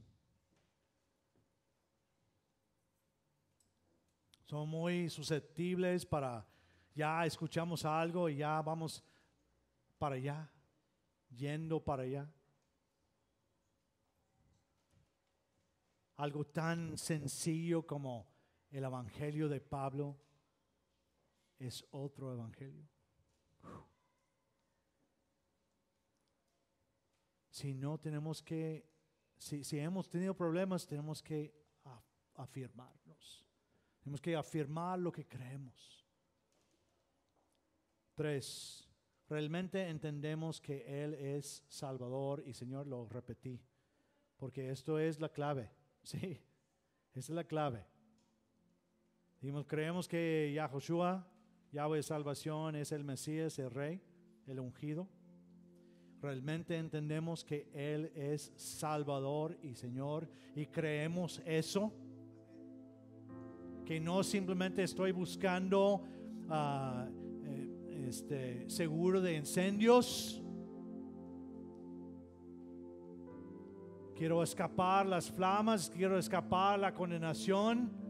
Son muy susceptibles para, ya escuchamos algo y ya vamos para allá, yendo para allá. Algo tan sencillo como el evangelio de Pablo es otro evangelio. Si no tenemos que, si hemos tenido problemas, tenemos que afirmarnos. Tenemos que afirmar lo que creemos. 3. Realmente entendemos que Él es Salvador y Señor, lo repetí, porque esto es la clave. Sí, esa es la clave. Dijimos, creemos que Yahushua, Yahweh de salvación, es el Mesías, el Rey, el ungido. Realmente entendemos que Él es Salvador y Señor y creemos eso. Que no simplemente estoy buscando seguro de incendios. Quiero escapar las flamas, quiero escapar la condenación.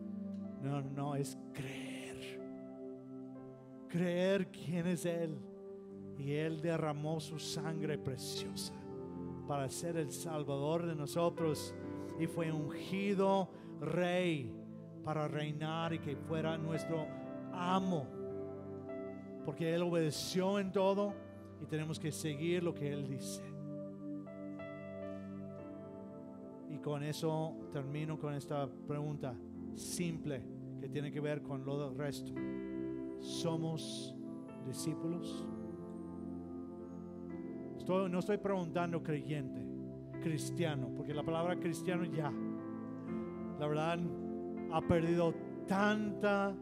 No, es creer. Creer quién es Él. Y Él derramó su sangre preciosa para ser el Salvador de nosotros. Y fue ungido Rey para reinar y que fuera nuestro amo. Porque Él obedeció en todo y tenemos que seguir lo que Él dice. Y con eso termino con esta pregunta simple que tiene que ver con lo del resto. ¿Somos discípulos? No estoy preguntando creyente, cristiano, porque la palabra cristiano ya, la verdad, ha perdido tanto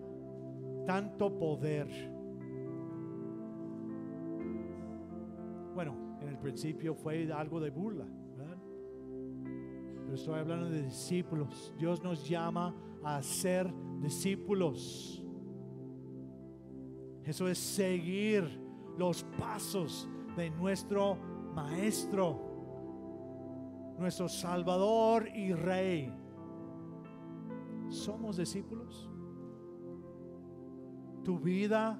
poder. Bueno, en el principio fue algo de burla, ¿verdad? Pero estoy hablando de discípulos. Dios nos llama a ser discípulos. Eso es seguir los pasos de nuestro Maestro, nuestro Salvador y Rey. ¿Somos discípulos? Tu vida,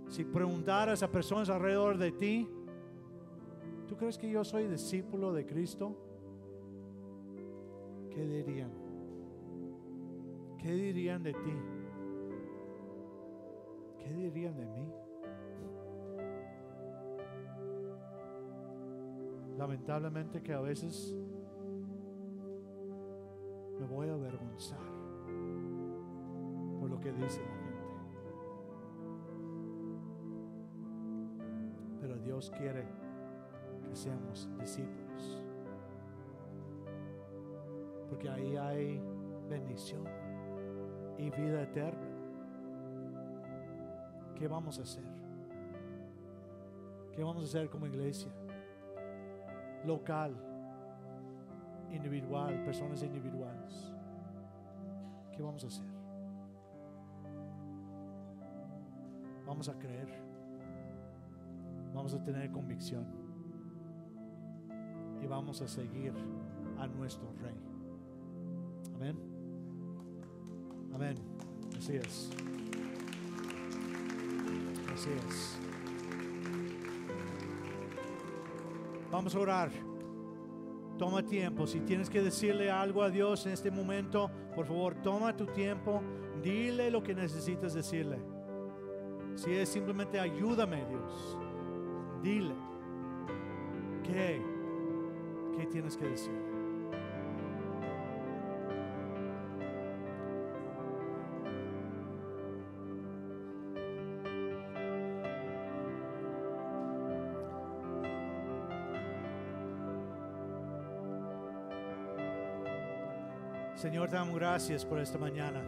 si preguntaras a personas alrededor de ti, ¿tú crees que yo soy discípulo de Cristo? ¿Qué dirían? ¿Qué dirían de ti? ¿Qué dirían de mí? Lamentablemente que a veces me voy a avergonzar por lo que dice la gente. Pero Dios quiere que seamos discípulos, porque ahí hay bendición y vida eterna. ¿Qué vamos a hacer? ¿Qué vamos a hacer como iglesia? Local, individual, personas individuales. ¿Qué vamos a hacer? Vamos a creer. Vamos a tener convicción. Y vamos a seguir a nuestro Rey. Amén. Amén. Así es. Así es. Vamos a orar. Toma tiempo. Si tienes que decirle algo a Dios en este momento, por favor, toma tu tiempo. Dile lo que necesitas decirle. Si es simplemente ayúdame, Dios, dile. ¿Qué tienes que decirle? Señor, te damos gracias por esta mañana.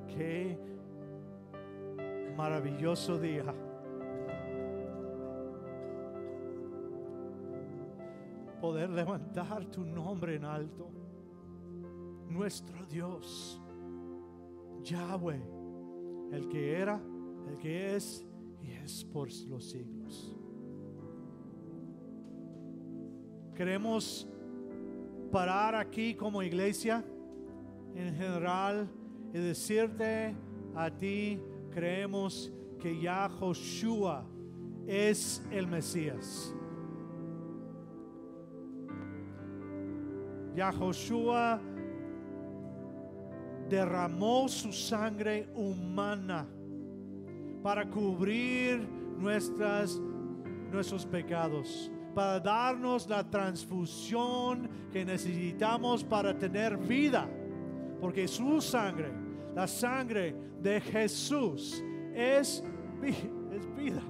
Qué maravilloso día. Poder levantar tu nombre en alto. nuestro Dios, Yahweh, el que era, el que es y es por los siglos. Queremos parar aquí como iglesia en general y decirte a ti, creemos que Yahoshua es el Mesías. Yahoshua derramó su sangre humana para cubrir nuestros pecados, para darnos la transfusión que necesitamos para tener vida, porque su sangre, la sangre de Jesús, es vida.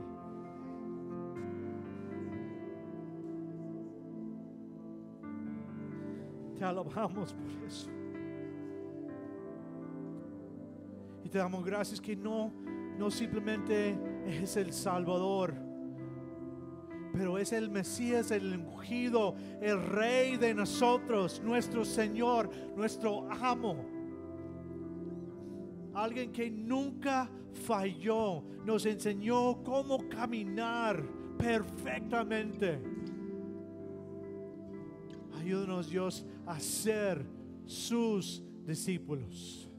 Te alabamos por eso. Y te damos gracias que no simplemente es el Salvador, pero es el Mesías, el ungido, el Rey de nosotros, nuestro Señor, nuestro amo. Alguien que nunca falló, nos enseñó cómo caminar perfectamente. Ayúdanos, Dios, a ser sus discípulos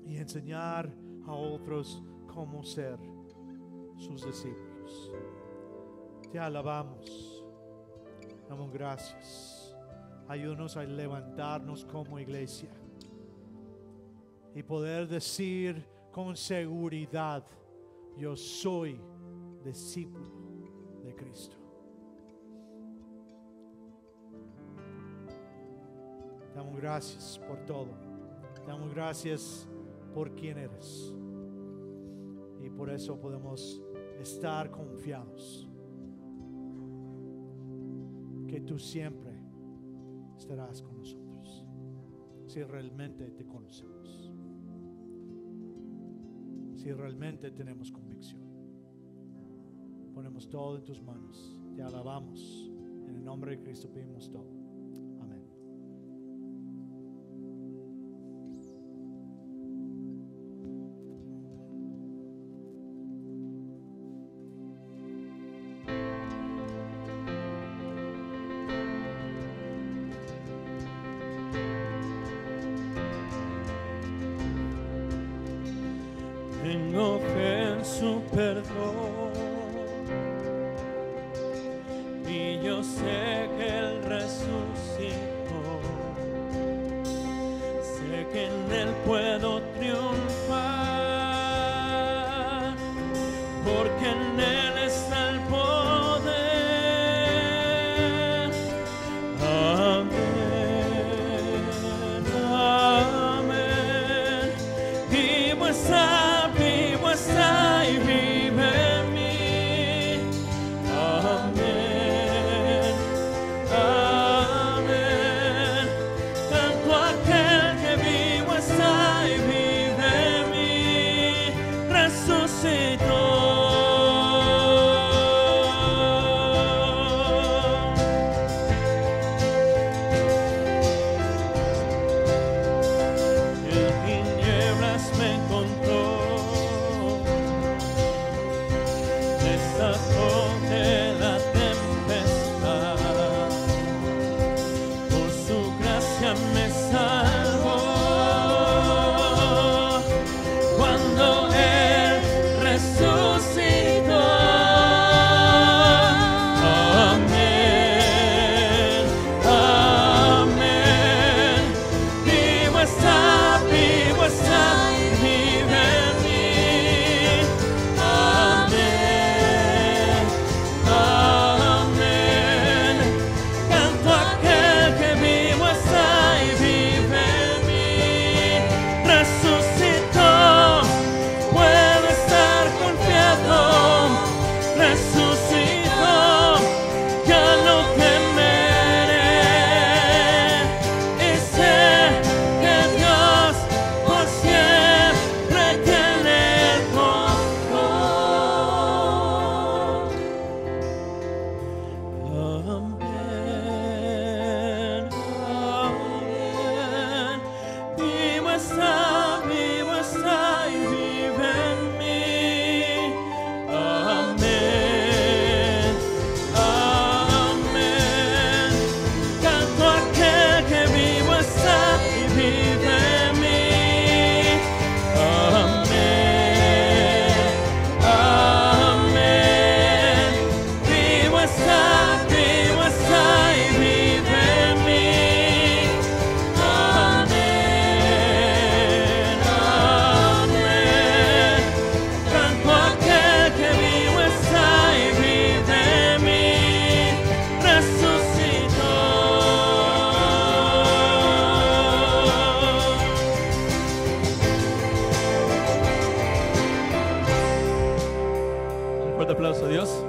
y enseñar a otros cómo ser sus discípulos. Te alabamos, damos gracias. Ayúdanos a levantarnos como iglesia y poder decir con seguridad: yo soy discípulo de Cristo. Damos gracias por todo. Damos gracias por quien eres. Y por eso podemos estar confiados que tú siempre estarás con nosotros, si realmente te conocemos, si realmente tenemos convicción. Ponemos todo en tus manos. Te alabamos. En el nombre de Cristo pedimos todo. Tengo fe en su perdón y yo sé que Él resucitó. Sé que en Él puedo triunfar, porque en Él está el poder. Amén, amén. Vivo está y vive en mí. Amén, amén. Canto a aquel que vivo está y vive en mí. Resucitó. En tinieblas me encontró, de la tempestad, por su gracia me salvó. Cuando Él resucitó, fuerte aplauso a Dios.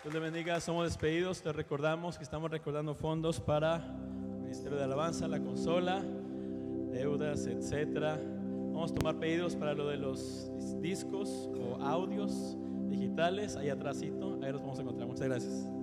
Dios le bendiga, somos despedidos. Te recordamos que estamos recordando fondos para el Ministerio de Alabanza, la consola, deudas, etcétera. Vamos a tomar pedidos para lo de los discos o audios digitales, ahí atrásito, ahí los vamos a encontrar. Muchas gracias.